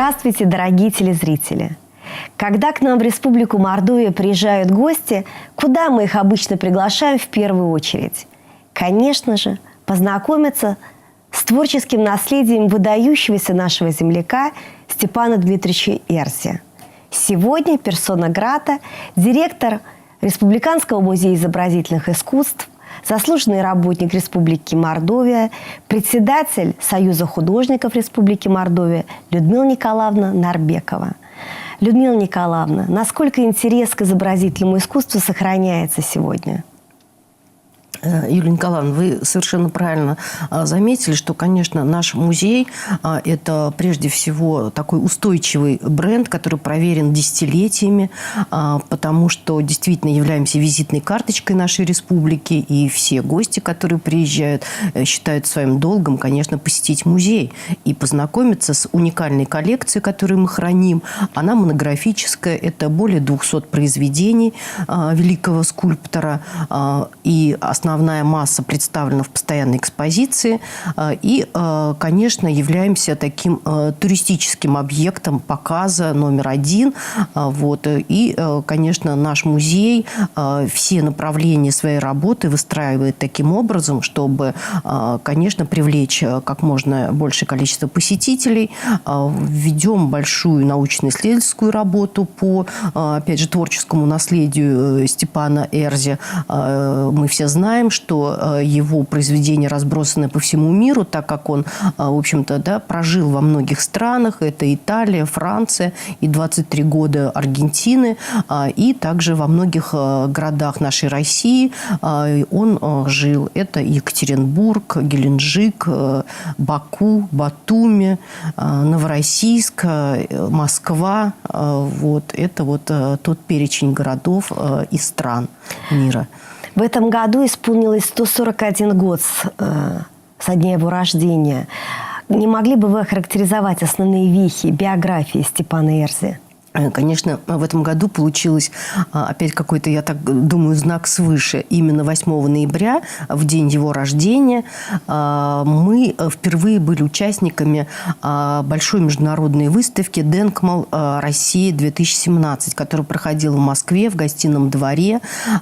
Здравствуйте, дорогие телезрители! Когда к нам в Республику Мордовия приезжают гости, куда мы их обычно приглашаем в первую очередь? Конечно же, познакомиться с творческим наследием выдающегося нашего земляка Степана Дмитриевича Эрзи. Сегодня персона грата, директор Республиканского музея изобразительных искусств, заслуженный работник Республики Мордовия, председатель Союза художников Республики Мордовия Людмила Николаевна Нарбекова. Людмила Николаевна, насколько интерес к изобразительному искусству сохраняется сегодня? Юлия Николаевна, вы совершенно правильно заметили, что, конечно, наш музей – это прежде всего такой устойчивый бренд, который проверен десятилетиями, потому что действительно являемся визитной карточкой нашей республики, и все гости, которые приезжают, считают своим долгом, конечно, посетить музей и познакомиться с уникальной коллекцией, которую мы храним. Она монографическая, это более 200 произведений великого скульптора, и основная масса представлена в постоянной экспозиции. И, конечно, являемся таким туристическим объектом показа номер один. Вот. И, конечно, наш музей все направления своей работы выстраивает таким образом, чтобы, конечно, привлечь как можно большее количество посетителей. Ведем большую научно-исследовательскую работу по, опять же, творческому наследию Степана Эрзи. Мы все знаем, что его произведения разбросаны по всему миру, так как он, в общем-то, да, прожил во многих странах. Это Италия, Франция и 23 года Аргентины. И также во многих городах нашей России он жил. Это Екатеринбург, Геленджик, Баку, Батуми, Новороссийск, Москва. Вот. Это вот тот перечень городов и стран мира. В этом году исполнилось 141 год со дня его рождения. Не могли бы вы охарактеризовать основные вехи биографии Степана Эрзи? Конечно, в этом году получилось опять какой-то, я так думаю, знак свыше. Именно 8 ноября, в день его рождения, мы впервые были участниками большой международной выставки «Денкмал Россия-2017», которая проходила в Москве в Гостином дворе.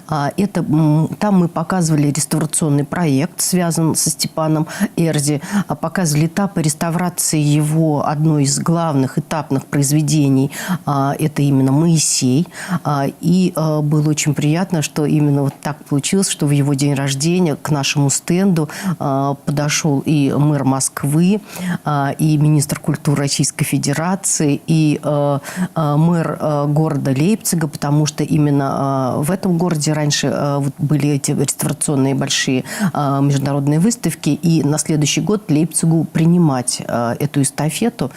Там мы показывали реставрационный проект, связанный со Степаном Эрзи, показывали этапы реставрации его одной из главных этапных произведений – это именно «Моисей». И было очень приятно, что именно вот так получилось, что в его день рождения к нашему стенду подошел и мэр Москвы, и министр культуры Российской Федерации, и мэр города Лейпцига, потому что именно в этом городе раньше были эти реставрационные большие международные выставки, и на следующий год Лейпцигу принимать эту эстафету.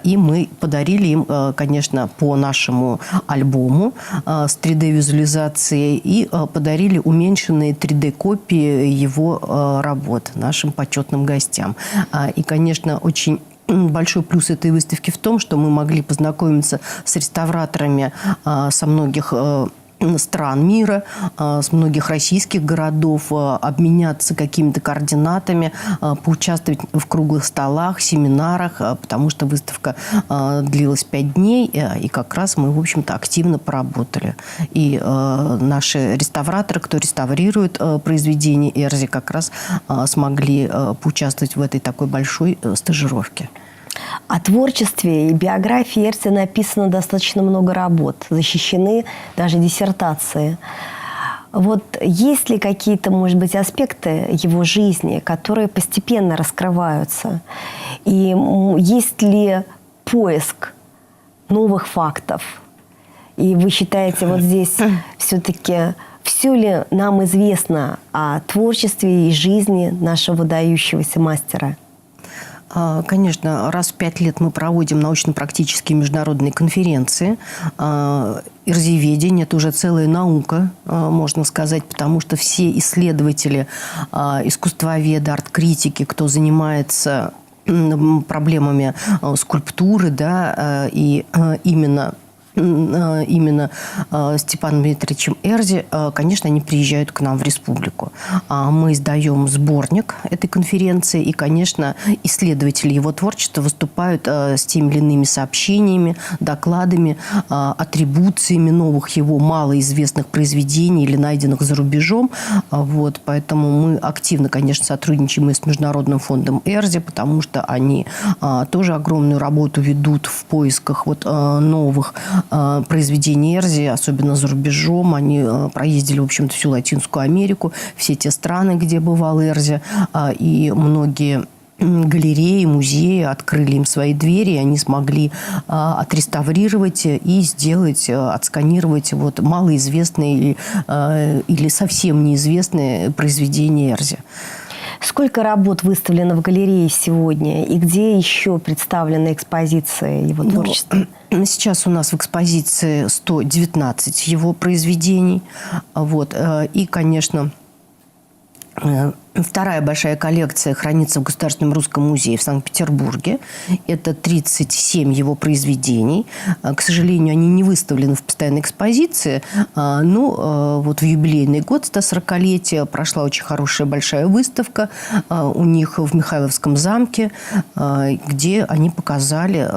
И мы подарили им, конечно, по нашему альбому с 3D-визуализацией и подарили уменьшенные 3D-копии его работ нашим почетным гостям. И, конечно, очень большой плюс этой выставки в том, что мы могли познакомиться с реставраторами со многих стран мира, с многих российских городов, обменяться какими-то координатами, поучаствовать в круглых столах, семинарах, потому что выставка длилась 5 дней, и как раз мы, в общем-то, активно поработали. И наши реставраторы, кто реставрирует произведения Эрзи, как раз смогли поучаствовать в этой такой большой стажировке. О творчестве и биографии Эрзи написано достаточно много работ, защищены даже диссертации. Вот есть ли какие-то, может быть, аспекты его жизни, которые постепенно раскрываются? И есть ли поиск новых фактов? И вы считаете, вот здесь все-таки все ли нам известно о творчестве и жизни нашего выдающегося мастера? Конечно, раз в 5 лет мы проводим научно-практические международные конференции. Эрзиеведение – это уже целая наука, можно сказать, потому что все исследователи, искусствоведы, арт-критики, кто занимается проблемами скульптуры, да, и именно именно Степаном Дмитриевичем Эрзи, конечно, они приезжают к нам в республику. Мы издаем сборник этой конференции, и, конечно, исследователи его творчества выступают с теми или иными сообщениями, докладами, атрибуциями новых его малоизвестных произведений или найденных за рубежом. Вот, поэтому мы активно, конечно, сотрудничаем и с Международным фондом Эрзи, потому что они тоже огромную работу ведут в поисках новых произведений Эрзи, особенно за рубежом. Они проездили, в общем-то, всю Латинскую Америку, все те страны, где бывал Эрзи, и многие галереи, музеи открыли им свои двери, и они смогли отреставрировать и сделать, отсканировать малоизвестные или совсем неизвестные произведения Эрзи. Сколько работ выставлено в галерее сегодня? И где еще представлены экспозиции его творчества? Сейчас у нас в экспозиции 119 его произведений. Вот. И, конечно, вторая большая коллекция хранится в Государственном русском музее в Санкт-Петербурге. Это 37 его произведений. К сожалению, они не выставлены в постоянной экспозиции. Но в юбилейный год 140-летия прошла очень хорошая большая выставка у них в Михайловском замке, где они показали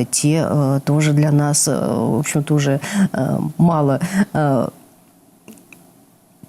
те тоже для нас, в общем-то, уже мало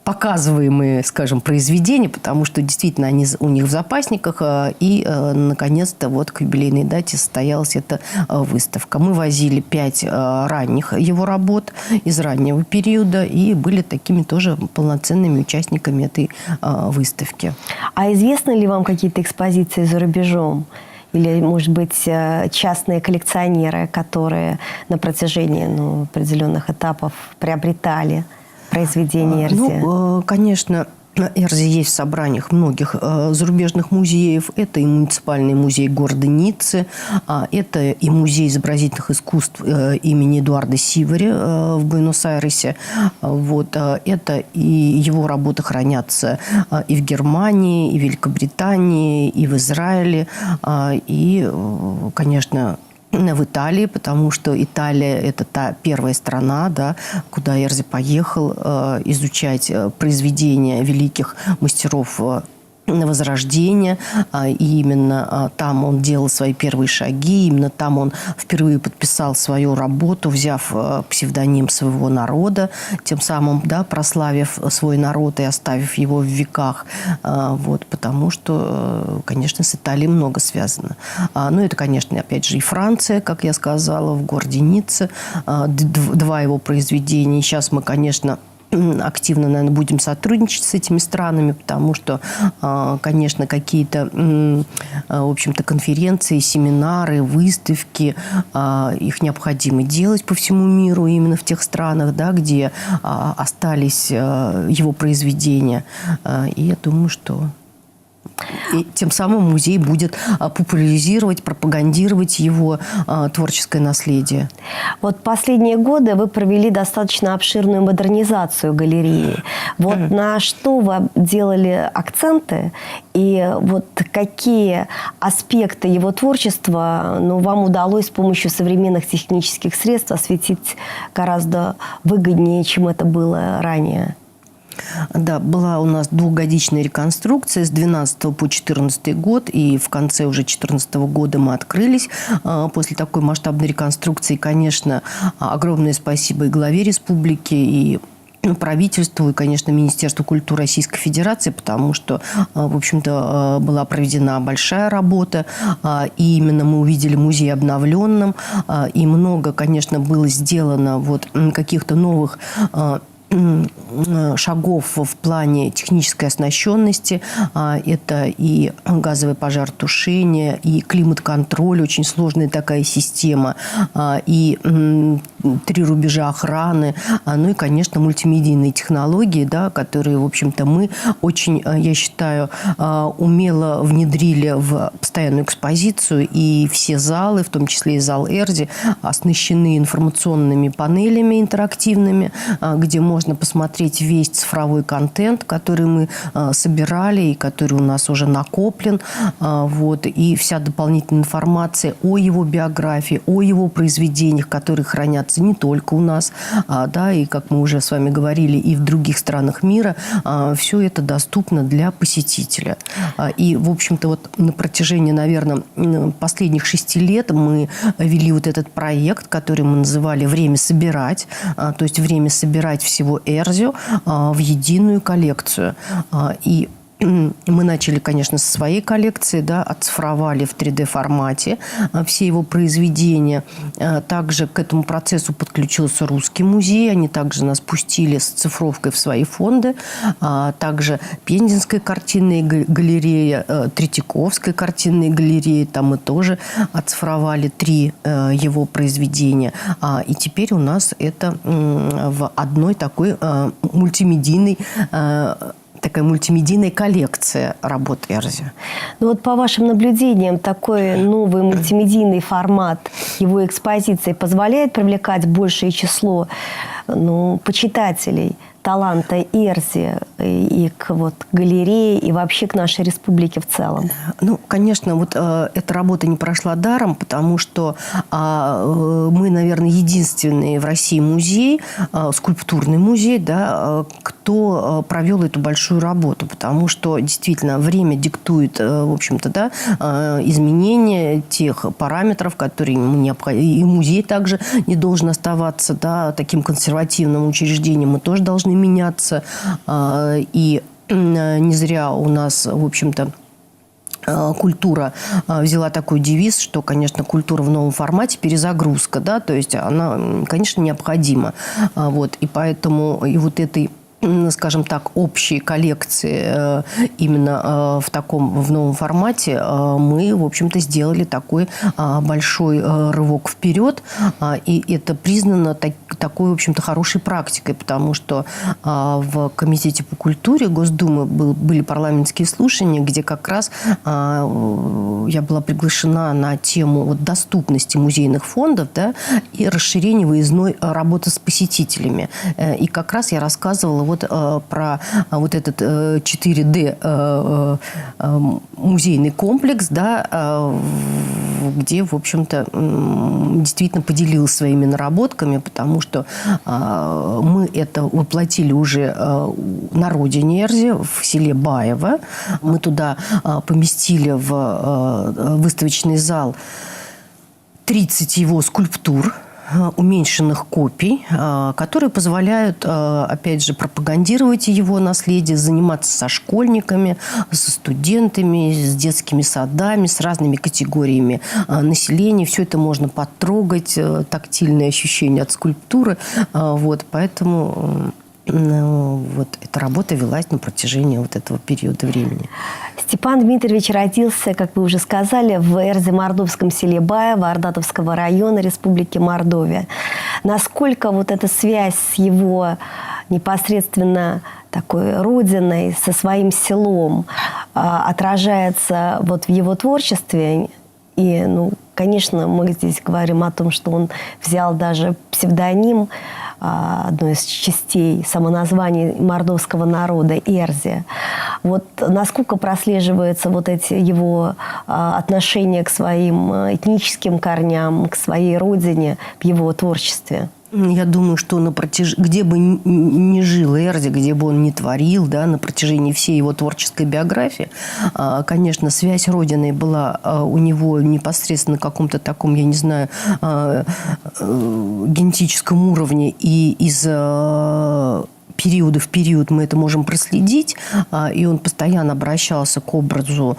показываемые, скажем, произведения, потому что действительно они у них в запасниках, и наконец-то к юбилейной дате состоялась эта выставка. Мы возили 5 ранних его работ из раннего периода и были такими тоже полноценными участниками этой выставки. А известны ли вам какие-то экспозиции за рубежом? Или, может быть, частные коллекционеры, которые на протяжении определенных этапов приобретали произведения Эрзи? Конечно, Эрзи есть в собраниях многих зарубежных музеев. Это и муниципальный музей города Ниццы, это и музей изобразительных искусств имени Эдуарда Сивари в Буэнос-Айресе. Это и его работы хранятся и в Германии, и в Великобритании, и в Израиле, и, конечно, в Италии, потому что Италия – это та первая страна, куда Эрзи поехал изучать произведения великих мастеров Возрождения. И именно там он делал свои первые шаги. Именно там он впервые подписал свою работу, взяв псевдоним своего народа, тем самым прославив свой народ и оставив его в веках. Потому что, конечно, с Италией много связано. Это, конечно, опять же, и Франция, как я сказала, в городе Ницце. 2 его произведения. Сейчас мы, конечно, активно, наверное, будем сотрудничать с этими странами, потому что, конечно, какие-то, в общем-то, конференции, семинары, выставки, их необходимо делать по всему миру, именно в тех странах, где остались его произведения. И я думаю, что и тем самым музей будет популяризировать, пропагандировать его творческое наследие. Последние годы вы провели достаточно обширную модернизацию галереи. На что вы делали акценты? И какие аспекты его творчества вам удалось с помощью современных технических средств осветить гораздо выгоднее, чем это было ранее? Да, была у нас 2-годичная реконструкция с 12 по 2014 год, и в конце уже 2014 года мы открылись после такой масштабной реконструкции. Конечно, огромное спасибо и главе республики, и правительству, и, конечно, Министерству культуры Российской Федерации, потому что, в общем-то, была проведена большая работа, и именно мы увидели музей обновленным, и много, конечно, было сделано каких-то новых шагов в плане технической оснащенности. Это и газовое пожаротушение, и климат-контроль, очень сложная такая система, и 3 рубежа охраны, и, конечно, мультимедийные технологии, которые, в общем-то, мы очень, я считаю, умело внедрили в постоянную экспозицию, и все залы, в том числе и зал Эрзи, оснащены информационными панелями интерактивными, где можно можно посмотреть весь цифровой контент, который мы собирали и который у нас уже накоплен. Вот. И вся дополнительная информация о его биографии, о его произведениях, которые хранятся не только у нас, да, и, как мы уже с вами говорили, и в других странах мира. Все это доступно для посетителя. И, в общем-то, вот на протяжении, наверное, последних 6 лет мы вели вот этот проект, который мы называли «Время собирать», то есть время собирать всего Эрзио в единую коллекцию. И мы начали, конечно, со своей коллекции, да, оцифровали в 3D-формате все его произведения. Также к этому процессу подключился Русский музей. Они также нас пустили с цифровкой в свои фонды. Также Пензенская картинная галерея, Третьяковская картинная галерея. Там мы тоже оцифровали 3 его произведения. И теперь у нас это в одной такой мультимедийная коллекция работ Эрзио. Ну вот по вашим наблюдениям, такой новый мультимедийный формат его экспозиции позволяет привлекать большее число почитателей таланта Эрзио и к галерее, и вообще к нашей республике в целом? Ну, конечно, вот эта работа не прошла даром, потому что мы, наверное, единственный в России музей, скульптурный музей, да, кто провел эту большую работу, потому что действительно время диктует, в общем-то, да, изменения тех параметров, которые ему необходимы. И музей также не должен оставаться, да, таким консервативным учреждением. Мы тоже должны меняться. И не зря у нас, в общем-то, культура взяла такой девиз, что, конечно, культура в новом формате, перезагрузка, да, то есть она, конечно, необходима. Вот, и поэтому и вот этой, скажем так, общей коллекции именно в новом формате мы, в общем-то, сделали такой большой рывок вперед. И это признано такой, в общем-то, хорошей практикой, потому что в Комитете по культуре Госдумы были парламентские слушания, где как раз я была приглашена на тему доступности музейных фондов, да, и расширения выездной работы с посетителями. И как раз я рассказывала про вот этот 4D музейный комплекс, да, где, в общем-то, действительно поделилась своими наработками, потому что мы это воплотили уже на родине Эрзио, в селе Баево. Мы туда поместили в выставочный зал 30 его скульптур, уменьшенных копий, которые позволяют, опять же, пропагандировать его наследие, заниматься со школьниками, со студентами, с детскими садами, с разными категориями населения. Все это можно потрогать, тактильные ощущения от скульптуры. Вот, поэтому вот эта работа велась на протяжении вот этого периода времени. Степан Дмитриевич родился, как вы уже сказали, в Эрзио-Мордовском селе Баево Ардатовского района Республики Мордовия. Насколько вот эта связь с его непосредственно такой родиной, со своим селом отражается вот в его творчестве? И, конечно, мы здесь говорим о том, что он взял даже псевдоним, одной из частей самоназваний мордовского народа Эрзио. Вот насколько прослеживаются вот эти его отношения к своим этническим корням, к своей родине в его творчестве? Я думаю, что где бы ни жил Эрзио, где бы он ни творил, да, на протяжении всей его творческой биографии, конечно, связь родиной была у него непосредственно на каком-то таком, я не знаю, генетическом уровне, и из периода в период мы это можем проследить, и он постоянно обращался к образу.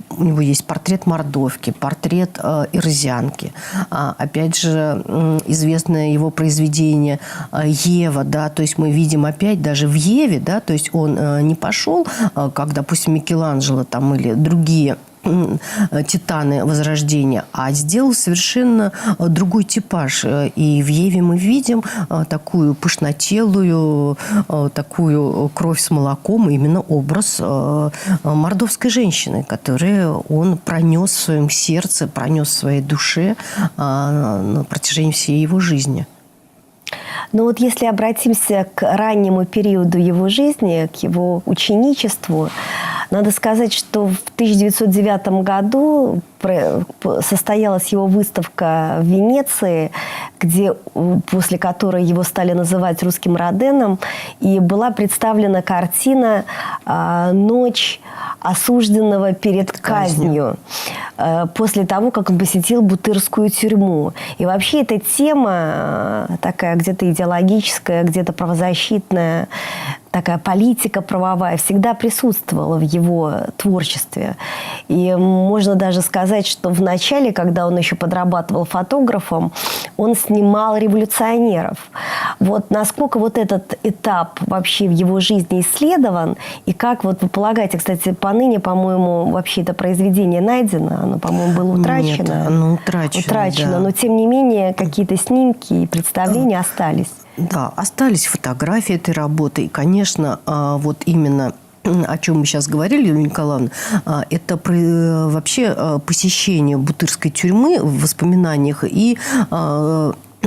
У него есть портрет мордовки, портрет эрзианки. Опять же, известное его произведение «Ева», да, то есть мы видим опять даже в Еве, да, то есть он не пошел, как, допустим, Микеланджело там или другие титаны Возрождения, а сделал совершенно другой типаж. И в Еве мы видим такую пышнотелую, такую кровь с молоком, именно образ мордовской женщины, которую он пронес в своем сердце, пронес в своей душе на протяжении всей его жизни. Но вот если обратимся к раннему периоду его жизни, к его ученичеству, надо сказать, что в 1909 году состоялась его выставка в Венеции, после которой его стали называть русским Роденом, и была представлена картина «Ночь осужденного перед казнью», после того, как он посетил Бутырскую тюрьму. И вообще эта тема такая где-то идеологическая, где-то правозащитная, такая политика правовая всегда присутствовала в его творчестве. И можно даже сказать, что в начале, когда он еще подрабатывал фотографом, он снимал революционеров. Вот насколько вот этот этап вообще в его жизни исследован, и как вот вы полагаете, кстати, поныне, по-моему, вообще это произведение найдено, оно, по-моему, было утрачено. Нет, оно утрачено, да. Но тем не менее какие-то снимки и представления остались. Да, остались фотографии этой работы. И, конечно, вот именно о чем мы сейчас говорили, Юлия Николаевна, это вообще посещение Бутырской тюрьмы в воспоминаниях и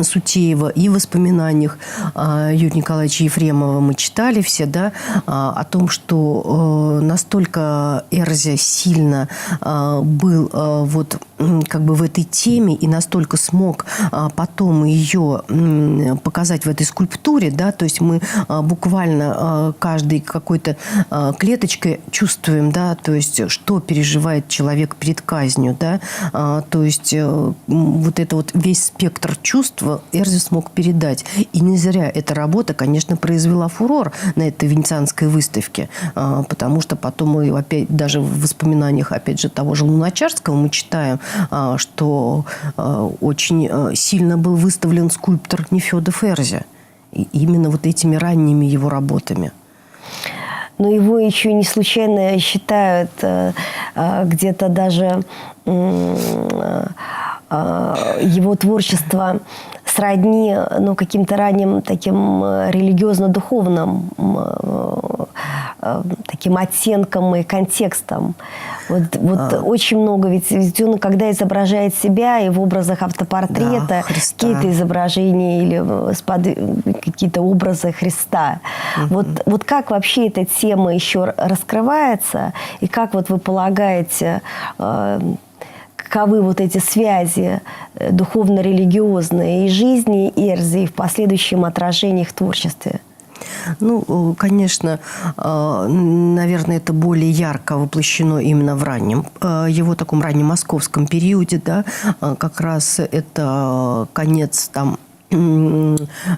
Сутеева, и в воспоминаниях Юрия Николаевича Ефремова мы читали все, да, о том, что настолько Эрзя сильно был вот как бы в этой теме и настолько смог потом ее показать в этой скульптуре, да, то есть мы буквально каждой какой-то клеточкой чувствуем, да, то есть что переживает человек перед казнью, да, то есть вот это вот весь спектр чувств Эрзя смог передать. И не зря эта работа, конечно, произвела фурор на этой венецианской выставке, потому что потом мы опять, даже в воспоминаниях, опять же, того же Луначарского мы читаем, что очень сильно был выставлен скульптор Нефёдов Эрзя. И именно вот этими ранними его работами. Но его еще не случайно считают где-то даже его творчество сродни каким-то ранним таким религиозно-духовным таким оттенком и контекстом. Вот очень много, ведь он, когда изображает себя и в образах автопортрета, да, какие-то изображения или какие-то образы Христа. Вот как вообще эта тема еще раскрывается, и как вот вы полагаете, каковы вот эти связи духовно-религиозные и жизни Эрзи, и в последующем отражении их в творчестве? Ну, конечно, наверное, это более ярко воплощено именно в раннем, его таком раннем московском периоде, да, как раз это конец там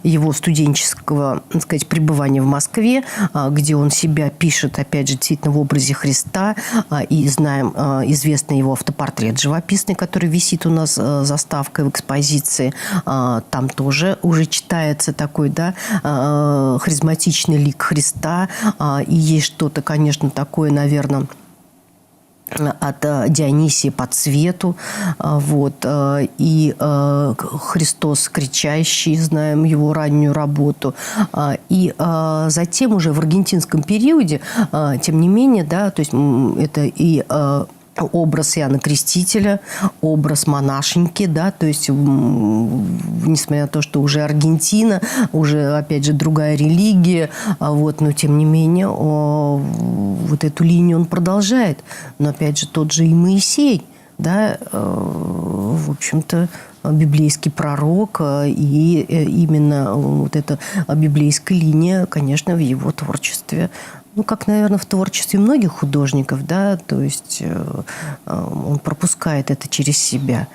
его студенческого, так сказать, пребывания в Москве, где он себя пишет, опять же, действительно в образе Христа. И знаем известный его автопортрет живописный, который висит у нас заставкой в экспозиции. Там тоже уже читается такой, да, харизматичный лик Христа. И есть что-то, конечно, такое, наверное, от Дионисия по цвету, вот, и Христос кричащий, знаем его раннюю работу, и затем уже в аргентинском периоде, тем не менее, да, то есть это и образ Иоанна Крестителя, образ монашеньки, да, то есть, несмотря на то, что уже Аргентина, уже, опять же, другая религия, вот, но, тем не менее, вот эту линию он продолжает. Но, опять же, тот же и Моисей, да, в общем-то, библейский пророк, и именно вот эта библейская линия, конечно, в его творчестве, ну, как, наверное, в творчестве многих художников, да, то есть он пропускает это через себя.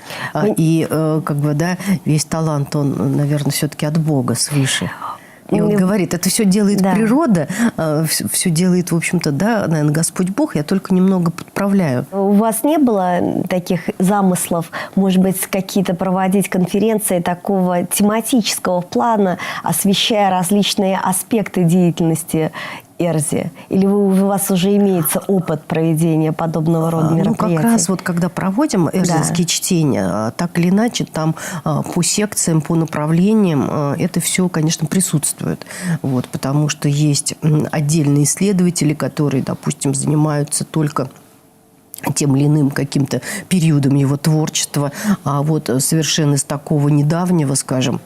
И, как бы, да, весь талант, он, наверное, все-таки от Бога свыше. И он говорит, это все делает природа, все делает, в общем-то, да, наверное, Господь Бог, я только немного подправляю. У вас не было таких замыслов, может быть, какие-то проводить конференции такого тематического плана, освещая различные аспекты деятельности Эрзи? Или у вас уже имеется опыт проведения подобного рода мероприятий? Ну, как раз вот когда проводим эрзинские чтения, так или иначе, там по секциям, по направлениям это все, конечно, присутствует. Вот, потому что есть отдельные исследователи, которые, допустим, занимаются только тем или иным каким-то периодом его творчества. А вот совершенно из такого недавнего, скажем,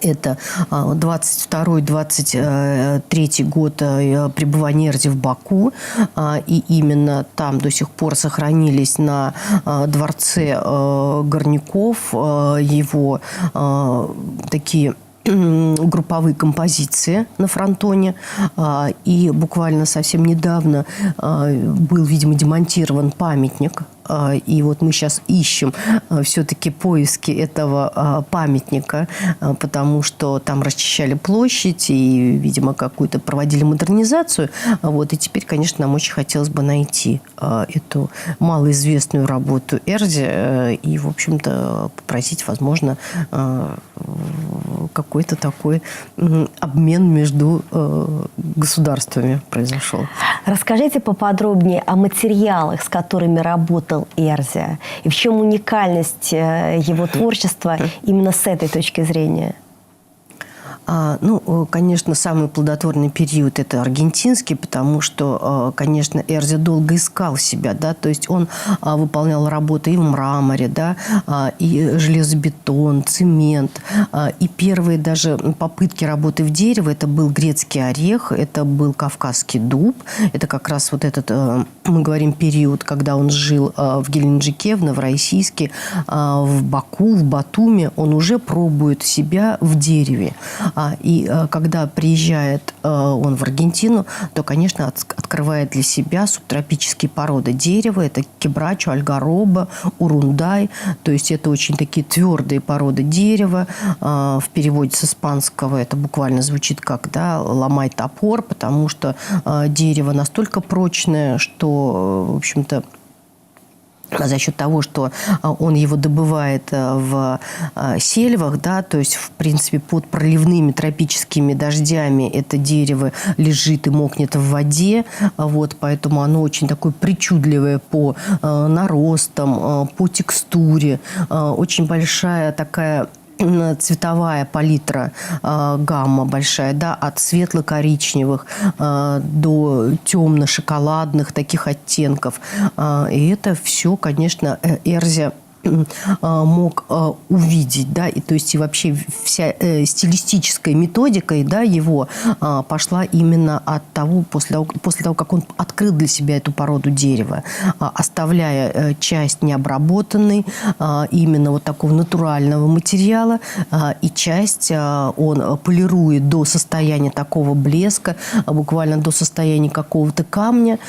Это 22-23 год пребывания Эрзи в Баку. И именно там до сих пор сохранились на дворце горняков его такие групповые композиции на фронтоне. И буквально совсем недавно был, видимо, демонтирован памятник. И вот мы сейчас ищем все-таки поиски этого памятника, потому что там расчищали площадь и, видимо, какую-то проводили модернизацию. Вот. И теперь, конечно, нам очень хотелось бы найти эту малоизвестную работу Эрзи и, в общем-то, попросить, возможно, какой-то такой обмен между государствами произошел. Расскажите поподробнее о материалах, с которыми работал Эрзи, и в чем уникальность его творчества именно с этой точки зрения? Ну, конечно, самый плодотворный период – это аргентинский, потому что, конечно, Эрзи долго искал себя, да, то есть он выполнял работы и в мраморе, да, и железобетон, цемент, и первые даже попытки работы в дерево – это был грецкий орех, это был кавказский дуб, это как раз вот этот, мы говорим, период, когда он жил в Геленджике, в Новороссийске, в Баку, в Батуми, он уже пробует себя в дереве. И когда приезжает он в Аргентину, то, конечно, открывает для себя субтропические породы дерева. Это кебрачо, альгароба, урундай. То есть это очень такие твердые породы дерева. В переводе с испанского это буквально звучит как, да, ломай топор, потому что дерево настолько прочное, что, в общем-то, за счет того, что он его добывает в сельвах, да, то есть, в принципе, под проливными тропическими дождями это дерево лежит и мокнет в воде, вот, поэтому оно очень такое причудливое по наростам, по текстуре, очень большая такая цветовая палитра, гамма большая, да, от светло-коричневых до темно-шоколадных таких оттенков. И это все, конечно, Эрзи мог увидеть, да, и то есть и вообще вся стилистическая методика, да, его пошла именно от того, после того, как он открыл для себя эту породу дерева, оставляя часть необработанной, именно вот такого натурального материала, и часть он полирует до состояния такого блеска, буквально до состояния какого-то камня,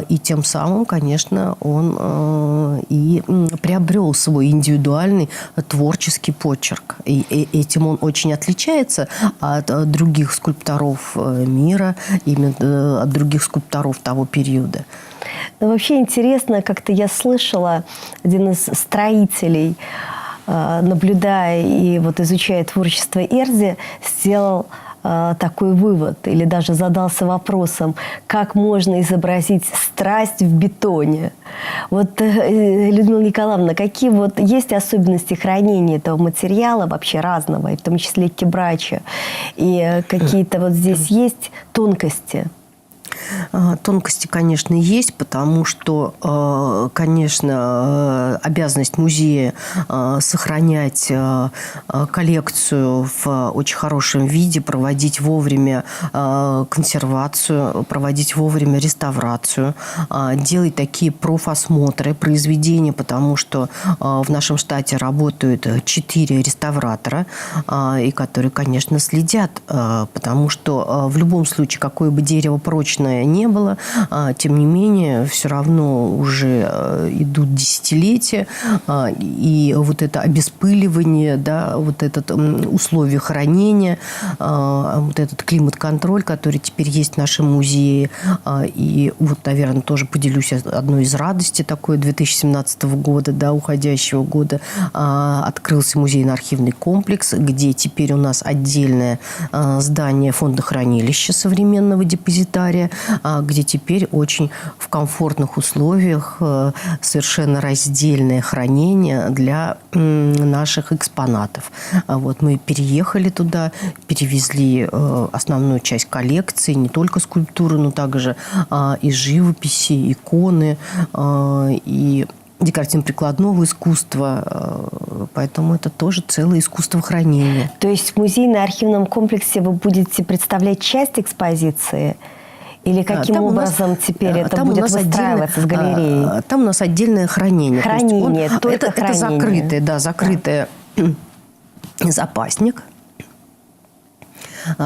и тем самым, конечно, он и приобрел свой индивидуальный творческий почерк. И этим он очень отличается от других скульпторов мира, именно от других скульпторов того периода. Ну, вообще интересно, как-то я слышала, один из строителей, наблюдая и вот изучая творчество Эрзи, сделал такой вывод или даже задался вопросом, как можно изобразить страсть в бетоне. Вот, Людмила Николаевна, какие вот есть особенности хранения этого материала, вообще разного, и в том числе кебрачо, и какие-то вот здесь есть тонкости? Тонкости, конечно, есть, потому что, конечно, обязанность музея сохранять коллекцию в очень хорошем виде, проводить вовремя консервацию, проводить вовремя реставрацию, делать такие профосмотры произведения, потому что в нашем штате работают 4 реставратора, и которые, конечно, следят, потому что в любом случае, какое бы дерево прочное не было, тем не менее, все равно уже идут десятилетия, и вот это обеспыливание, да, вот это условие хранения, вот этот климат-контроль, который теперь есть в нашем музее, и вот, наверное, тоже поделюсь одной из радостей такой 2017 года, да, уходящего года, открылся музейно-архивный комплекс, где теперь у нас отдельное здание фондохранилища современного депозитария, где теперь очень в комфортных условиях совершенно раздельное хранение для наших экспонатов. Вот мы переехали туда, перевезли основную часть коллекции, не только скульптуры, но также и живописи, иконы, и декоративно-прикладного искусства. Поэтому это тоже целое искусство хранения. То есть в музейно-архивном комплексе вы будете представлять часть экспозиции? Или каким Там образом теперь это будет выстраиваться с галереей? Там у нас отдельное хранение. Хранение, только это хранение. закрытый запасник,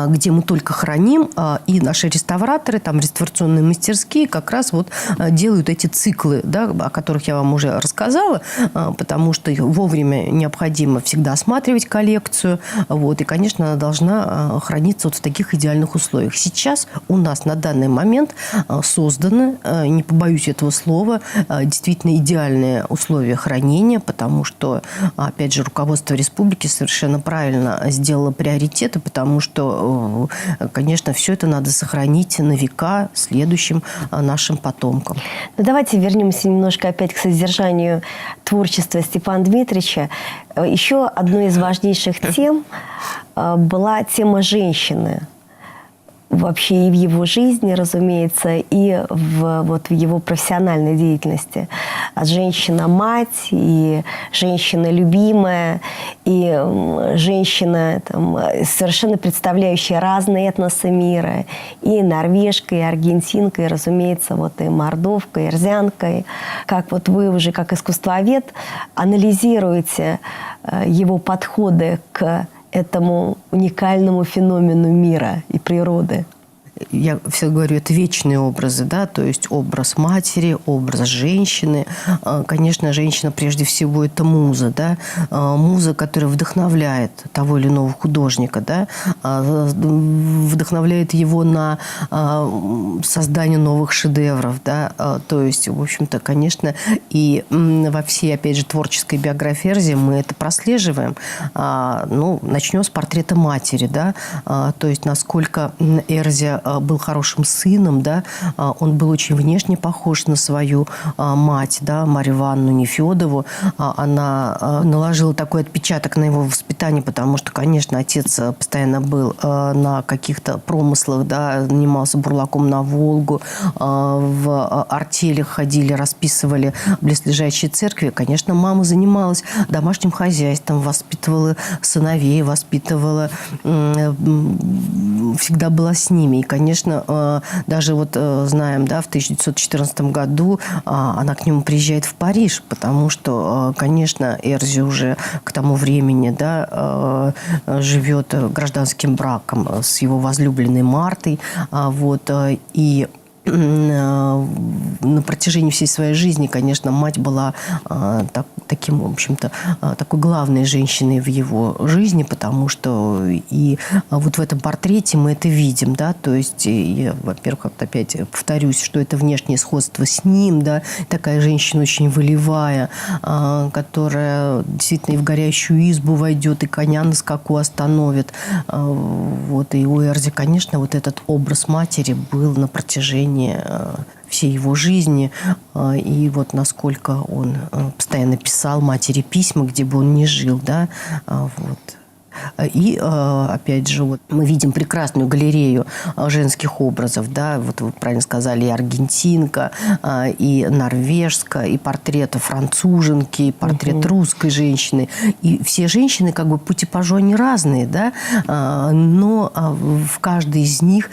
где мы только храним, и наши реставраторы, там реставрационные мастерские как раз вот делают эти циклы, да, о которых я вам уже рассказала, потому что вовремя необходимо всегда осматривать коллекцию, вот, и, конечно, она должна храниться вот в таких идеальных условиях. Сейчас у нас на данный момент созданы, не побоюсь этого слова, действительно идеальные условия хранения, потому что, опять же, руководство республики совершенно правильно сделало приоритеты, потому что, конечно, все это надо сохранить на века следующим нашим потомкам. Ну, давайте вернемся немножко опять к содержанию творчества Степана Дмитриевича. Еще одной из важнейших тем была тема женщины. Вообще и в его жизни, разумеется, и в его профессиональной деятельности. Женщина-мать, и женщина-любимая, и женщина, совершенно представляющая разные этносы мира. И норвежка, и аргентинка, и, разумеется, и мордовка, и эрзянка. Как вы уже, как искусствовед, анализируете его подходы к этому уникальному феномену мира и природы? Я все говорю, это вечные образы, да, то есть образ матери, образ женщины. Конечно, женщина прежде всего это муза, да, муза, которая вдохновляет того или иного художника, да, вдохновляет его на создание новых шедевров, да, то есть, в общем-то, конечно, и во всей, опять же, творческой биографии Эрзи мы это прослеживаем. Начнем с портрета матери, да, то есть, насколько Эрзи был хорошим сыном, да, он был очень внешне похож на свою мать, да, Марию Ивановну Нефедову. Она наложила такой отпечаток на его воспитание, потому что, конечно, отец постоянно был на каких-то промыслах, да, занимался бурлаком на Волгу, в артелях ходили, расписывали близлежащие церкви. Конечно, мама занималась домашним хозяйством, воспитывала сыновей, воспитывала, всегда была с ними. И, конечно, даже знаем, да, в 1914 году она к нему приезжает в Париж, потому что, конечно, Эрзи уже к тому времени, да, живет гражданским браком с его возлюбленной Мартой, и на протяжении всей своей жизни, конечно, мать была таким, в общем-то, такой главной женщиной в его жизни, потому что и в этом портрете мы это видим, да, то есть, я, во-первых, опять повторюсь, что это внешнее сходство с ним, да, такая женщина очень волевая, которая действительно и в горящую избу войдет, и коня на скаку остановит, и у Эрзи, конечно, этот образ матери был на протяжении всей его жизни, и насколько он постоянно писал матери письма, где бы он ни жил, да, И, опять же, мы видим прекрасную галерею женских образов, да, вы правильно сказали, и аргентинка, и норвежка, и портрет француженки, и портрет русской женщины. И все женщины, по типажу, они разные, да, но в каждой из них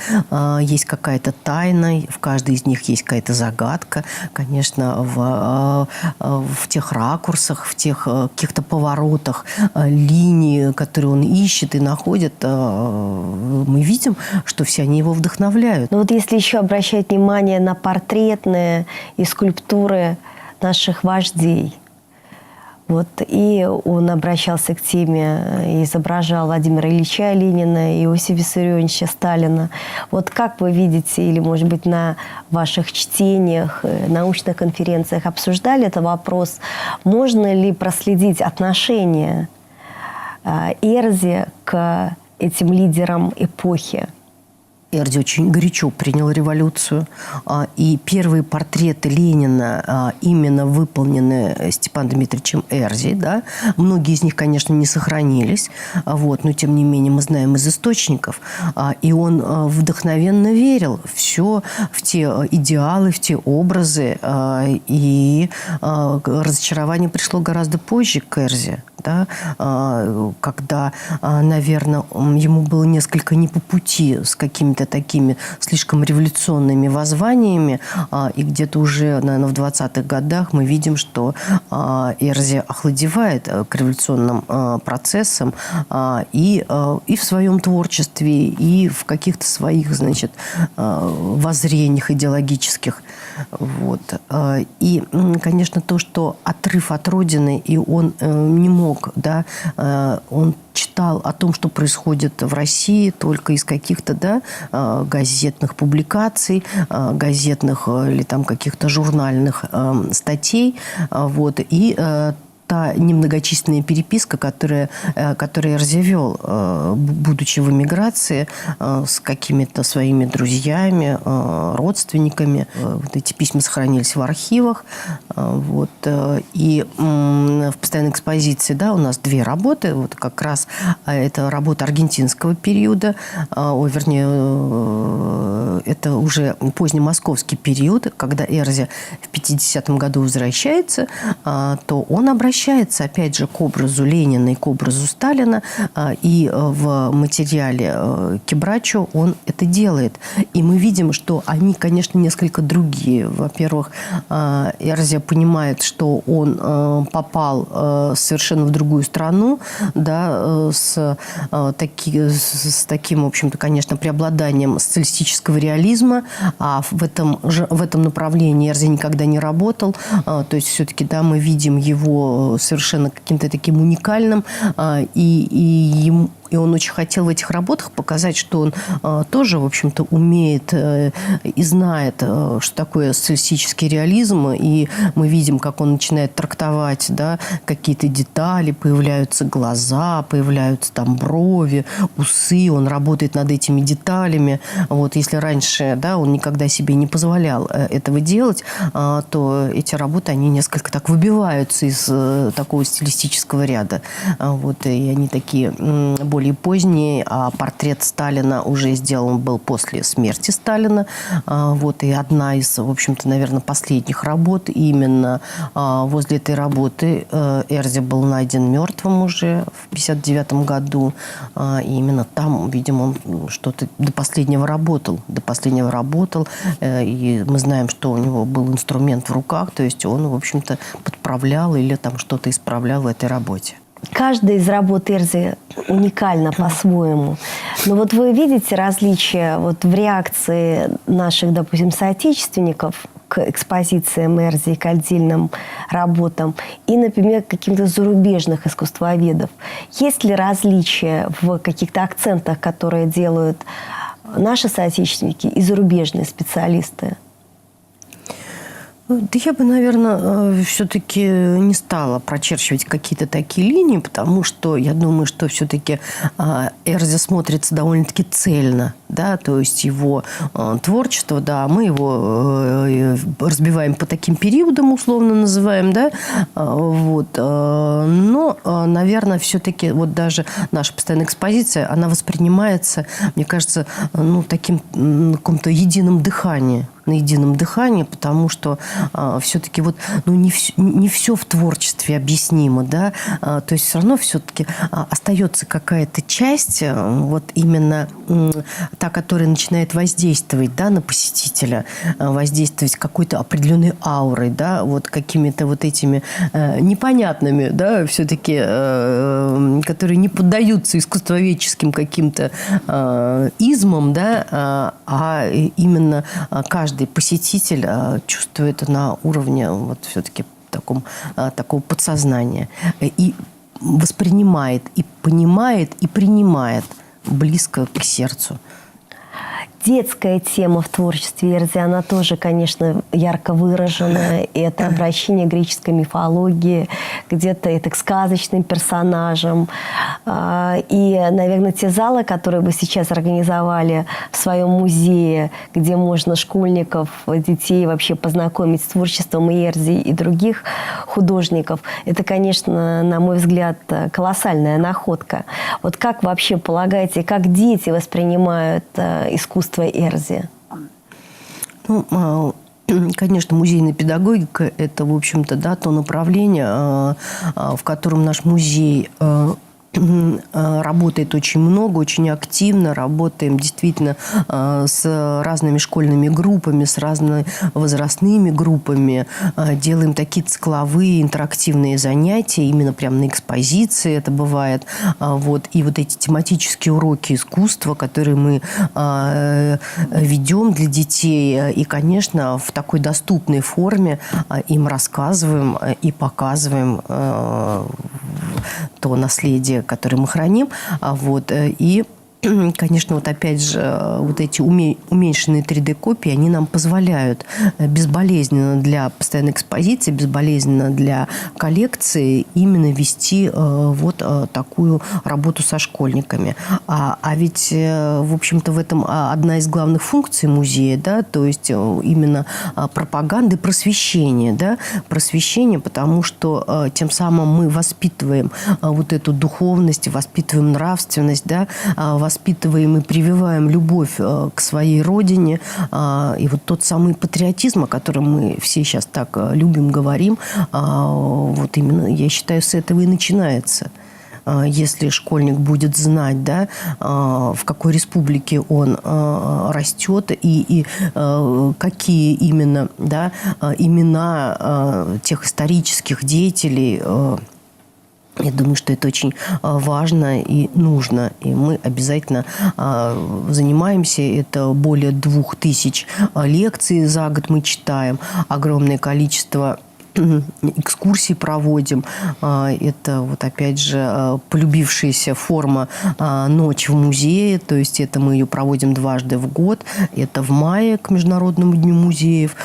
есть какая-то тайна, в каждой из них есть какая-то загадка, конечно, в тех ракурсах, в тех каких-то поворотах линии, которые он ищет и находит, мы видим, что все они его вдохновляют. Но если еще обращать внимание на портретные и скульптуры наших вождей, и он обращался к теме, изображал Владимира Ильича Ленина и Иосифа Виссарионовича Сталина. Как вы видите, или, может быть, на ваших чтениях, научных конференциях обсуждали этот вопрос, можно ли проследить отношение Эрзи к этим лидерам эпохи? Эрзи очень горячо принял революцию. И первые портреты Ленина именно выполнены Степаном Дмитриевичем Эрзи. Да? Многие из них, конечно, не сохранились. Вот, но, тем не менее, мы знаем из источников. И он вдохновенно верил в те идеалы, в те образы. И разочарование пришло гораздо позже к Эрзи. Да? Когда, наверное, ему было несколько не по пути с какими-то такими слишком революционными воззваниями. И где-то уже, наверное, в 20-х годах мы видим, что Эрзи охладевает к революционным процессам и в своем творчестве, и в каких-то своих, значит, воззрениях идеологических. Вот. И, конечно, то, что отрыв от родины, и он не мог, да, он читал о том, что происходит в России, только из каких-то, да, газетных публикаций, газетных или там каких-то журнальных статей. Вот. И та немногочисленная переписка, которую Эрзи вел, будучи в эмиграции, с какими-то своими друзьями, родственниками. Вот эти письма сохранились в архивах. Вот. И в постоянной экспозиции, да, у нас две работы. Вот как раз это работа аргентинского периода, вернее, это уже позднемосковский период, когда Эрзи в 50-м году возвращается, то он обращается, опять же, к образу Ленина и к образу Сталина. И в материале Кебрачо он это делает. И мы видим, что они, конечно, несколько другие. Во-первых, Эрзи понимает, что он попал совершенно в другую страну, да, с таким, в общем-то, конечно, преобладанием социалистического реализма. А в этом направлении Эрзи никогда не работал. То есть, все-таки, да, мы видим его совершенно каким-то таким уникальным, и он очень хотел в этих работах показать, что он тоже, в общем-то, умеет и знает, что такое социалистический реализм. И мы видим, как он начинает трактовать, да, какие-то детали, появляются глаза, появляются там брови, усы. Он работает над этими деталями. Вот, если раньше, да, он никогда себе не позволял этого делать, то эти работы, они несколько так выбиваются из такого стилистического ряда. Вот, и они такие более поздние, а портрет Сталина уже сделан был после смерти Сталина. Вот, и одна из, в общем-то, наверное, последних работ, именно возле этой работы Эрзи был найден мертвым уже в 1959 году. И именно там, видимо, он что-то до последнего работал. И мы знаем, что у него был инструмент в руках, то есть он, в общем-то, подправлял или там что-то исправлял в этой работе. Каждая из работ Эрзи уникальна по-своему. Но вот вы видите различия вот в реакции наших, допустим, соотечественников к экспозициям Эрзи и к отдельным работам и, например, каких-то зарубежных искусствоведов. Есть ли различия в каких-то акцентах, которые делают наши соотечественники и зарубежные специалисты? Да я бы, наверное, все-таки не стала прочерчивать какие-то такие линии, потому что я думаю, что все-таки Эрзи смотрится довольно-таки цельно, да, то есть его творчество, да, мы его разбиваем по таким периодам, условно называем, да, вот, но, наверное, все-таки вот даже наша постоянная экспозиция, она воспринимается, мне кажется, ну, таким, каком-то едином дыхании, на едином дыхании, потому что все-таки вот, ну, не все в творчестве объяснимо, да, то есть все равно все-таки остается какая-то часть, вот именно та, которая начинает воздействовать, да, на посетителя, воздействовать какой-то определенной аурой, да, вот какими-то вот этими непонятными, да, все-таки, которые не поддаются искусствоведческим каким-то измам, да, а именно каждый посетитель чувствует на уровне вот все-таки такого подсознания и воспринимает, и понимает, и принимает близко к сердцу. детская тема в творчестве Эрзи, она тоже, конечно, ярко выражена. И это обращение к греческой мифологии, где-то это к сказочным персонажам. И, наверное, те залы, которые вы сейчас организовали в своем музее, где можно школьников, детей вообще познакомить с творчеством и Эрзи, и других художников, это, конечно, на мой взгляд, колоссальная находка. Вот как вообще полагаете, как дети воспринимают искусство Эрзи? Ну, конечно, музейная педагогика – это, в общем-то, да, то направление, в котором наш музей работает очень много, очень активно. Работаем действительно с разными школьными группами, с разными возрастными группами. Делаем такие цикловые интерактивные занятия, именно прямо на экспозиции это бывает. Вот. И вот эти тематические уроки искусства, которые мы ведем для детей, и, конечно, в такой доступной форме им рассказываем и показываем то наследие, которое мы храним. Вот. И, конечно, вот опять же, вот эти уменьшенные 3D-копии, они нам позволяют безболезненно для постоянной экспозиции, безболезненно для коллекции именно вести вот такую работу со школьниками. А ведь, в общем-то, в этом одна из главных функций музея, да, то есть именно пропаганды, просвещения, да, просвещение, потому что тем самым мы воспитываем вот эту духовность, воспитываем нравственность, да, воспитываем и прививаем любовь к своей родине. И вот тот самый патриотизм, о котором мы все сейчас так любим, говорим, вот именно, я считаю, с этого и начинается. Если школьник будет знать, да, в какой республике он растет и какие именно, да, имена тех исторических деятелей, я думаю, что это очень важно и нужно. И мы обязательно занимаемся. Это более 2000 лекций за год мы читаем. Огромное количество экскурсий проводим. Это вот опять же полюбившаяся форма «Ночь в музее». То есть это мы ее проводим дважды в год. Это в мае к Международному дню музеев.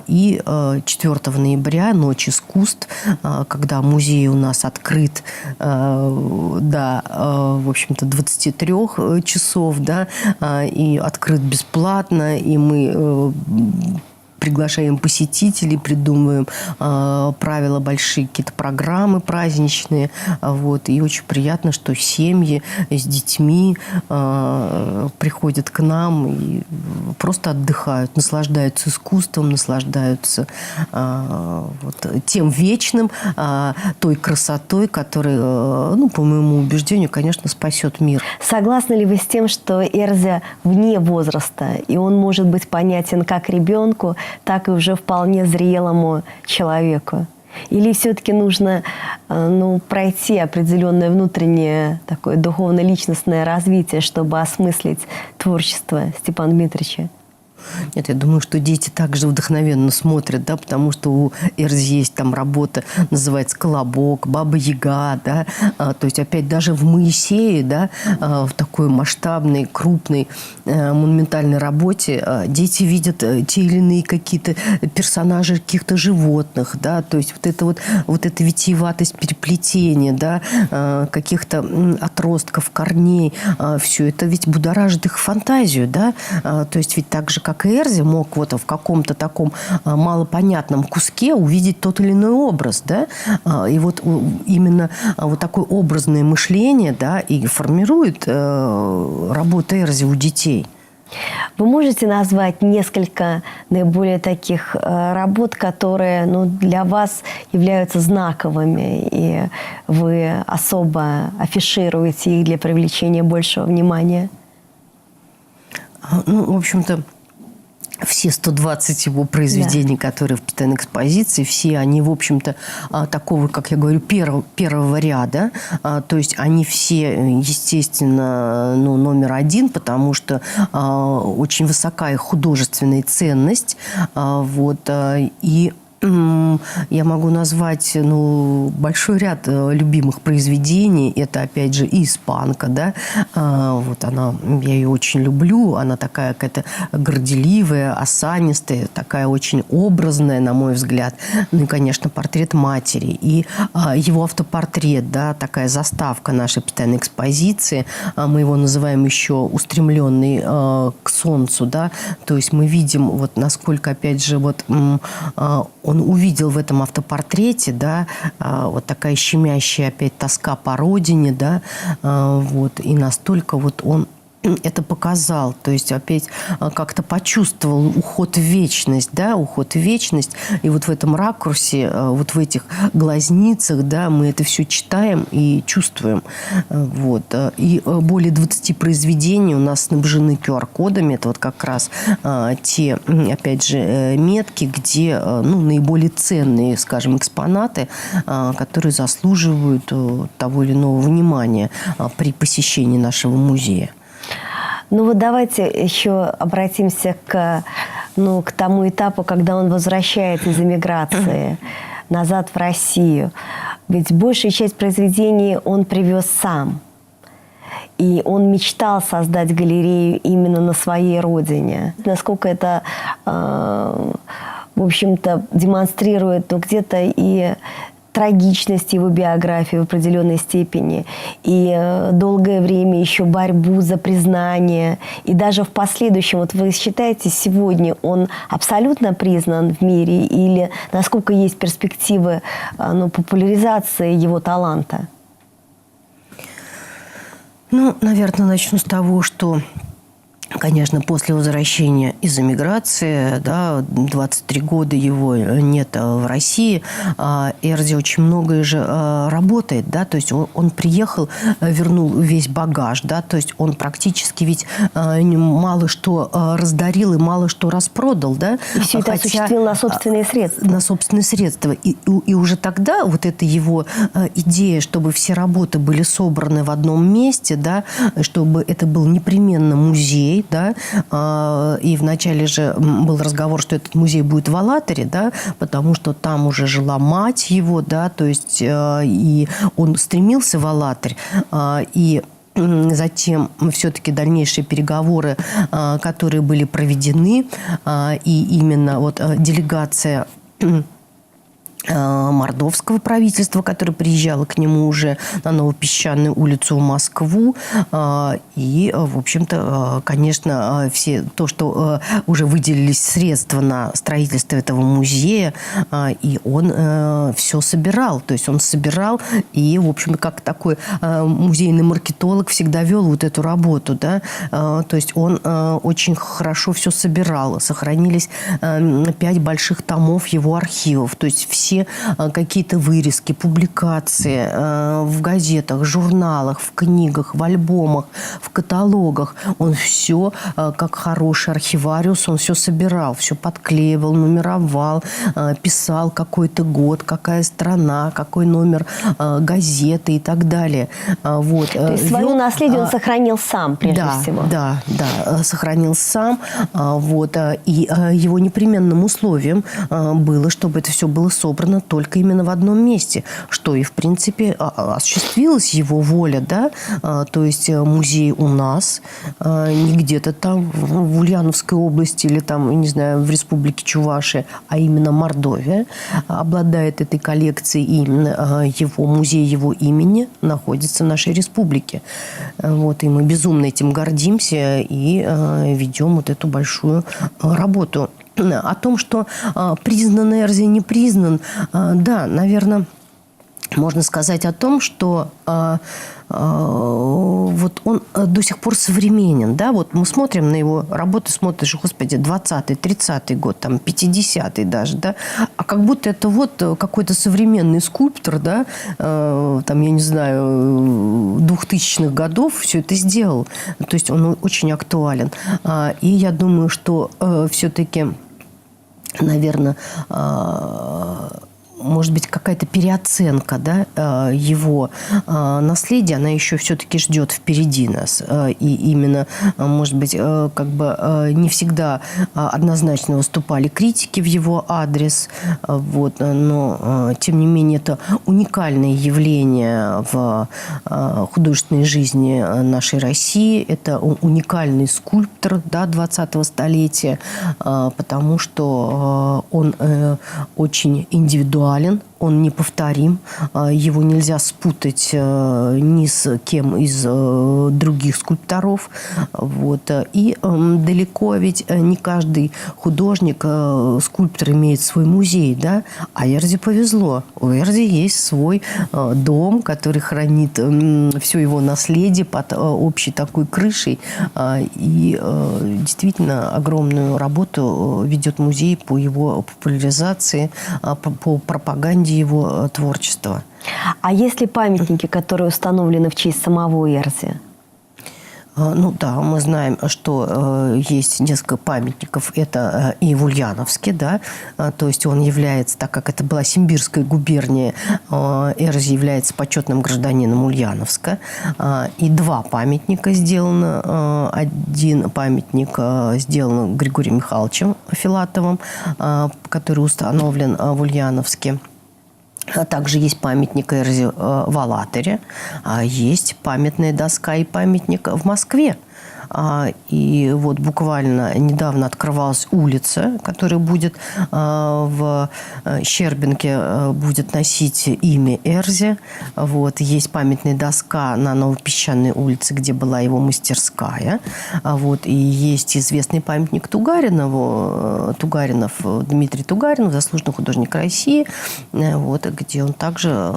И 4 ноября «Ночь искусств», когда музей у нас открыт до, в общем-то, 23 часов, да, и открыт бесплатно. И мы приглашаем посетителей, придумываем правила, большие какие-то программы праздничные. Вот. И очень приятно, что семьи с детьми приходят к нам и просто отдыхают, наслаждаются искусством, наслаждаются вот, тем вечным, той красотой, которая, ну, по моему убеждению, конечно, спасет мир. Согласны ли вы с тем, что Эрзи вне возраста, и он может быть понятен как ребенку, так и уже вполне зрелому человеку? Или все-таки нужно пройти определенное внутреннее такое духовно-личностное развитие, чтобы осмыслить творчество Степана Дмитриевича? Нет, я думаю, что дети также вдохновенно смотрят, да, потому что у Эрзи есть там работа, называется «Колобок», «Баба-Яга», да, то есть опять даже в Моисее, да, в такой масштабной, крупной, монументальной работе дети видят те или иные какие-то персонажи каких-то животных, да, то есть вот эта витиеватость переплетения, да, каких-то отростков, корней, все это ведь будоражит их фантазию, да, то есть ведь так же, как и Эрзи мог вот в каком-то таком малопонятном куске увидеть тот или иной образ, да, и вот именно вот такое образное мышление, да, и формирует работу Эрзи у детей. Вы можете назвать несколько наиболее таких работ, которые для вас являются знаковыми, и вы особо афишируете их для привлечения большего внимания? Ну, в общем-то, все 120 его произведений, да, которые в постоянной экспозиции, все они, в общем-то, такого, как я говорю, первого ряда. То есть они все, естественно, номер один, потому что очень высокая художественная ценность. Вот, и Я могу назвать большой ряд любимых произведений. Это, опять же, и испанка, да. Вот она, я ее очень люблю. Она такая какая-то горделивая, осанистая, такая очень образная, на мой взгляд. Ну и, конечно, портрет матери. И его автопортрет, да, такая заставка нашей постоянной экспозиции. Мы его называем еще устремленный к солнцу, да. То есть мы видим, вот насколько, опять же, вот он увидел в этом автопортрете, да, вот такая щемящая опять тоска по родине, да, вот, и настолько вот он это показал, то есть опять как-то почувствовал уход в вечность, да, уход в вечность, и вот в этом ракурсе, вот в этих глазницах, да, мы это все читаем и чувствуем, вот, и более 20 произведений у нас снабжены QR-кодами, это вот как раз те, опять же, метки, где, наиболее ценные, скажем, экспонаты, которые заслуживают того или иного внимания при посещении нашего музея. Ну вот давайте еще обратимся к тому этапу, когда он возвращается из эмиграции назад в Россию. Ведь большую часть произведений он привез сам. И он мечтал создать галерею именно на своей родине. Насколько это, в общем-то, демонстрирует где-то и трагичность его биографии в определенной степени, и долгое время еще борьбу за признание, и даже в последующем, вот вы считаете, сегодня он абсолютно признан в мире, или насколько есть перспективы популяризации его таланта? Наверное, начну с того, что, конечно, после возвращения из эмиграции, да, 23 года его нет в России, Эрди очень многое же работает, да, то есть он приехал, вернул весь багаж, да, то есть он практически ведь мало что раздарил и мало что распродал, да. И все это осуществил на собственные средства. На собственные средства. И уже тогда вот эта его идея, чтобы все работы были собраны в одном месте, да, чтобы это был непременно музей, да, и вначале же был разговор, что этот музей будет в Алатыре, да, потому что там уже жила мать его, да, то есть и он стремился в Алатырь, и затем все-таки дальнейшие переговоры, которые были проведены, и именно вот делегация мордовского правительства, которое приезжало к нему уже на Новопесчаную улицу в Москву. И, в общем-то, конечно, все то, что уже выделились средства на строительство этого музея, и он все собирал. То есть он собирал и, в общем, как такой музейный маркетолог всегда вел вот эту работу. Да? То есть он очень хорошо все собирал. Сохранились 5 больших томов его архивов. То есть все какие-то вырезки, публикации в газетах, журналах, в книгах, в альбомах, в каталогах. Он все, как хороший архивариус, он все собирал, все подклеивал, нумеровал, писал какой-то год, какая страна, какой номер газеты и так далее. Вот. То есть свое наследие он сохранил сам, прежде всего. Да, сохранил сам. Вот. И его непременным условием было, чтобы это все было собрано только именно в одном месте, что и, в принципе, осуществилась его воля, да, то есть музей у нас, не где-то там в Ульяновской области или там, не знаю, в республике Чувашия, а именно Мордовия обладает этой коллекцией, и именно его музей его имени находится в нашей республике. Вот, и мы безумно этим гордимся и ведем вот эту большую работу. О том, что признан Эрзи, не признан, да, наверное, можно сказать о том, что вот он до сих пор современен, да, вот мы смотрим на его работы, смотришь, господи, 20-й, 30-й год, там, 50-й даже, да, а как будто это вот какой-то современный скульптор, да, там, я не знаю, 2000-х годов все это сделал, то есть он очень актуален, и я думаю, что все-таки, наверное, может быть, какая-то переоценка, да, его наследия, она еще все-таки ждет впереди нас. И именно, может быть, как бы не всегда однозначно выступали критики в его адрес, вот, но, тем не менее, это уникальное явление в художественной жизни нашей России. Это уникальный скульптор, да, 20-го столетия, потому что он очень индивидуален, он неповторим, его нельзя спутать ни с кем из других скульпторов. Вот. И далеко ведь не каждый художник, скульптор имеет свой музей, да? А Эрзе повезло. У Эрзе есть свой дом, который хранит все его наследие под общей такой крышей. И действительно огромную работу ведет музей по его популяризации, по пропаганде его творчества. А есть ли памятники, которые установлены в честь самого Эрзи? Ну да, мы знаем, что есть несколько памятников. Это и в Ульяновске, да, то есть он является, так как это была Симбирская губерния, Эрзи является почетным гражданином Ульяновска. И два памятника сделано. Один памятник сделан Григорием Михайловичем Филатовым, который установлен в Ульяновске. Также есть памятник Эрзе в Алатыре, есть памятная доска и памятник в Москве. И вот буквально недавно открывалась улица, которая будет в Щербинке, будет носить имя Эрзи. Вот. Есть памятная доска на Новопесчаной улице, где была его мастерская. Вот. И есть известный памятник Тугаринов, Дмитрий Тугаринов, заслуженный художник России, вот, где он также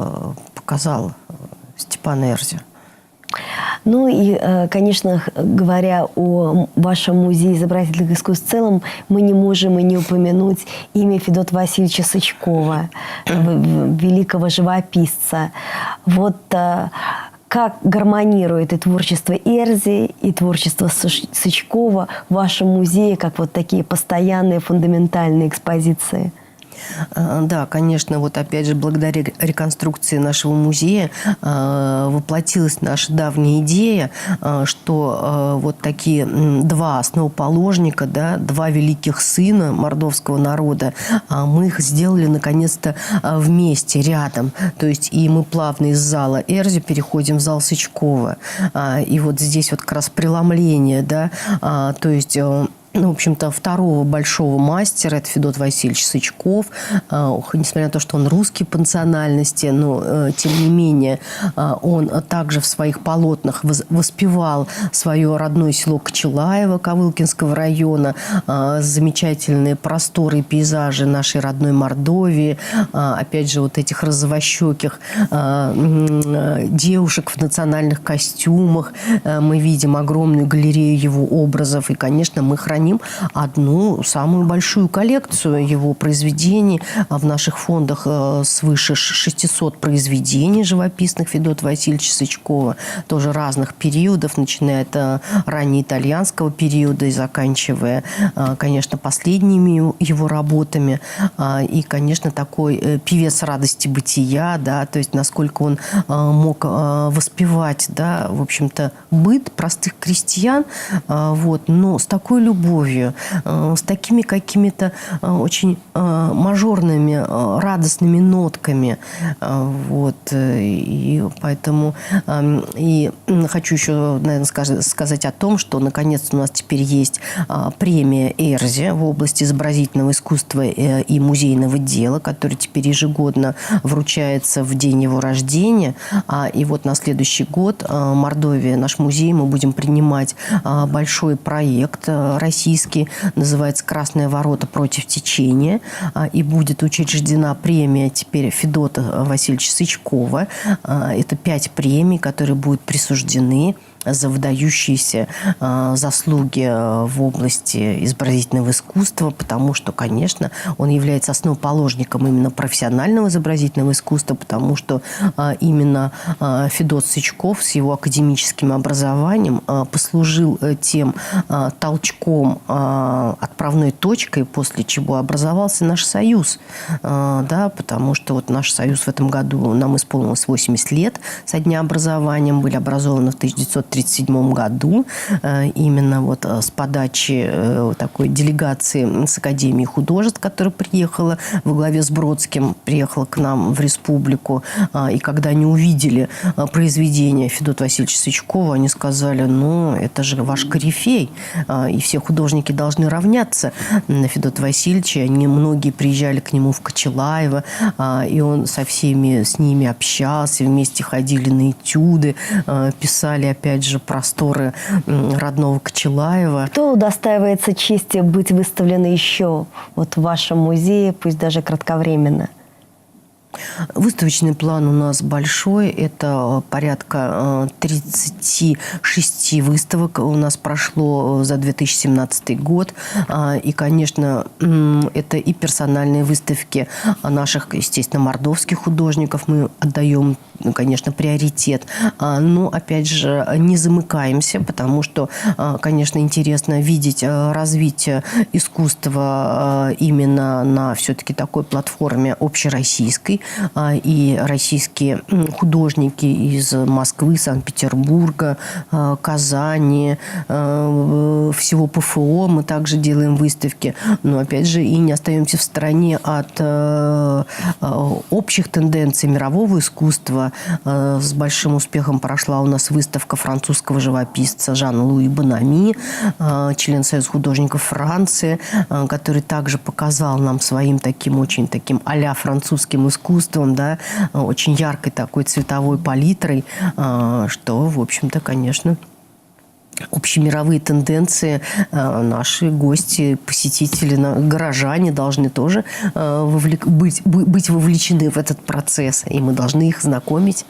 показал Степана Эрзи. Ну и, конечно, говоря о вашем музее изобразительных искусств в целом, мы не можем и не упомянуть имя Федота Васильевича Сычкова, великого живописца. Вот как гармонирует и творчество Эрзи, и творчество Сычкова в вашем музее, как вот такие постоянные фундаментальные экспозиции? Да, конечно, вот опять же, благодаря реконструкции нашего музея воплотилась наша давняя идея, что вот такие два основоположника, да, два великих сына мордовского народа, мы их сделали наконец-то вместе, рядом. То есть и мы плавно из зала Эрзи переходим в зал Сычкова. И вот здесь вот как раз преломление, да, то есть... Ну, в общем-то, второго большого мастера, это Федот Васильевич Сычков. Несмотря на то, что он русский по национальности, но, тем не менее, он также в своих полотнах воспевал свое родное село Кочелаево Ковылкинского района, замечательные просторы и пейзажи нашей родной Мордовии, опять же, вот этих розовощеких девушек в национальных костюмах. Мы видим огромную галерею его образов, и, конечно, мы храним одну самую большую коллекцию его произведений. В наших фондах свыше 600 произведений живописных Федота Васильевича Сычкова, тоже разных периодов, начиная от раннеитальянского периода и заканчивая, конечно, последними его работами. И, конечно, такой певец радости бытия, да, то есть насколько он мог воспевать, да, в общем-то, быт простых крестьян, вот, но с такой любовью, с такими какими-то очень мажорными, радостными нотками. Вот. И поэтому и хочу еще, наверное, сказать о том, что наконец у нас теперь есть премия Эрзи в области изобразительного искусства и музейного дела, которая теперь ежегодно вручается в день его рождения. И вот на следующий год Мордовия, наш музей, мы будем принимать большой проект российский, называется «Красные ворота против течения», и будет учреждена премия теперь Федота Васильевича Сычкова. Это 5 премий, которые будут присуждены за выдающиеся заслуги в области изобразительного искусства, потому что, конечно, он является основоположником именно профессионального изобразительного искусства, потому что именно Федот Сычков с его академическим образованием послужил тем толчком, отправной точкой, после чего образовался наш союз. Да, потому что вот наш союз в этом году, нам исполнилось 80 лет со дня образования. Мы были образованы в 1937 году, именно вот с подачи такой делегации с Академии художеств, которая приехала во главе с Бродским, приехала к нам в республику. И когда они увидели произведение Федота Васильевича Сычкова, они сказали: ну, это же ваш корифей, и все художники должны равняться на Федота Васильевича. Они многие приезжали к нему в Кочелаево, и он со всеми с ними общался, вместе ходили на этюды, писали, опять же, просторы родного Кочелаева. Кто удостаивается чести быть выставлены еще вот в вашем музее, пусть даже кратковременно? Выставочный план у нас большой. Это порядка 36 выставок у нас прошло за 2017 год. И, конечно, это и персональные выставки наших, естественно, мордовских художников. Мы отдаем, конечно, приоритет. Но, опять же, не замыкаемся, потому что, конечно, интересно видеть развитие искусства именно на все-таки такой платформе общероссийской. И российские художники из Москвы, Санкт-Петербурга, Казани, всего ПФО мы также делаем выставки. Но, опять же, и не остаемся в стороне от общих тенденций мирового искусства. С большим успехом прошла у нас выставка французского живописца Жана-Луи Бонами, член Союза художников Франции, который также показал нам своим таким очень таким а-ля французским искусством, да, очень яркой такой цветовой палитрой, что, в общем-то, конечно, общемировые тенденции наши гости, посетители, горожане должны тоже быть вовлечены в этот процесс, и мы должны их знакомить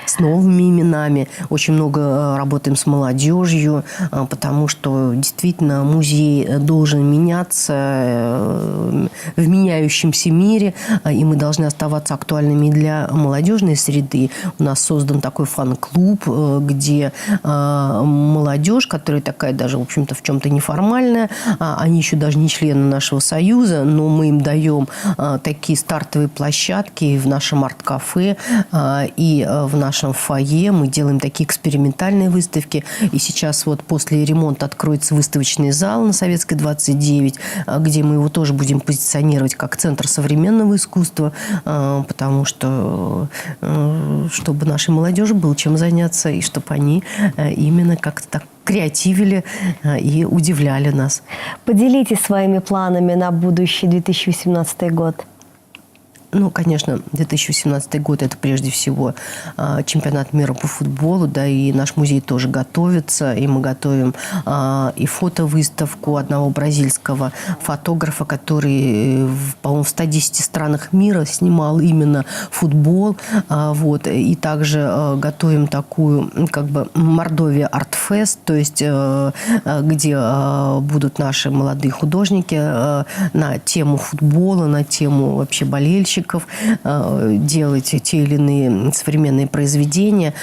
с новыми именами. Очень много работаем с молодежью, потому что действительно музей должен меняться в меняющемся мире, и мы должны оставаться актуальными для молодежной среды. У нас создан такой фан-клуб, где молодежь, которая такая даже, в общем-то, в чем-то неформальная, они еще даже не члены нашего союза, но мы им даем такие стартовые площадки в нашем арт-кафе и в нашем фойе. Мы делаем такие экспериментальные выставки. И сейчас вот после ремонта откроется выставочный зал на Советской 29, где мы его тоже будем позиционировать как центр современного искусства, потому что чтобы нашей молодежи было чем заняться, и чтобы они именно как-то так креативили и удивляли нас. Поделитесь своими планами на будущий 2018 год. Ну, конечно, 2018 год – это прежде всего чемпионат мира по футболу, да, и наш музей тоже готовится, и мы готовим и фотовыставку одного бразильского фотографа, который, по-моему, в 110 странах мира снимал именно футбол, вот, и также готовим такую, как бы, Мордовия Артфест, то есть, где будут наши молодые художники на тему футбола, на тему вообще болельщиков, делать те или иные современные произведения.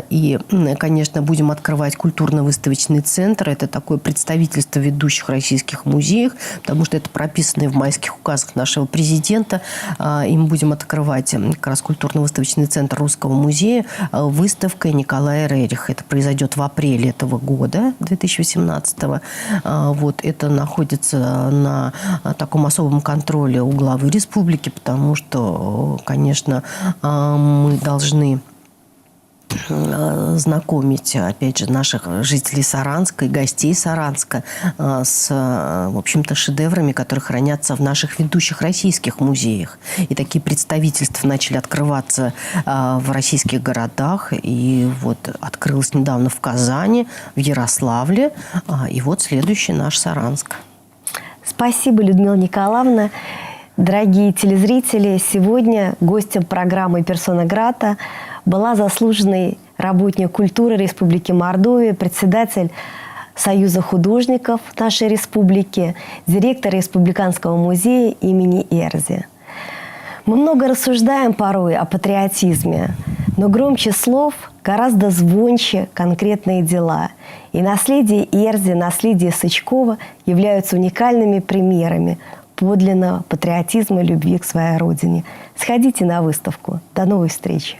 И, конечно, будем открывать культурно-выставочный центр. Это такое представительство ведущих российских музеев, потому что это прописано в майских указах нашего президента. И мы будем открывать как раз культурно-выставочный центр Русского музея выставкой Николая Рериха. Это произойдет в апреле этого года, 2018. Вот это находится на таком особом контроле у главы республики, потому что, конечно, мы должны знакомить, опять же, наших жителей Саранска и гостей Саранска с, в общем-то, шедеврами, которые хранятся в наших ведущих российских музеях. И такие представительства начали открываться в российских городах. И вот открылось недавно в Казани, в Ярославле. И вот следующий наш Саранск. Спасибо, Людмила Николаевна. Дорогие телезрители, сегодня гостем программы «Персона Грата» была заслуженный работник культуры Республики Мордовия, председатель Союза художников нашей республики, директор Республиканского музея имени Эрзи. Мы много рассуждаем порой о патриотизме, но громче слов гораздо звонче конкретные дела. И наследие Эрзи, наследие Сычкова являются уникальными примерами подлинного патриотизма и любви к своей родине. Сходите на выставку. До новой встречи.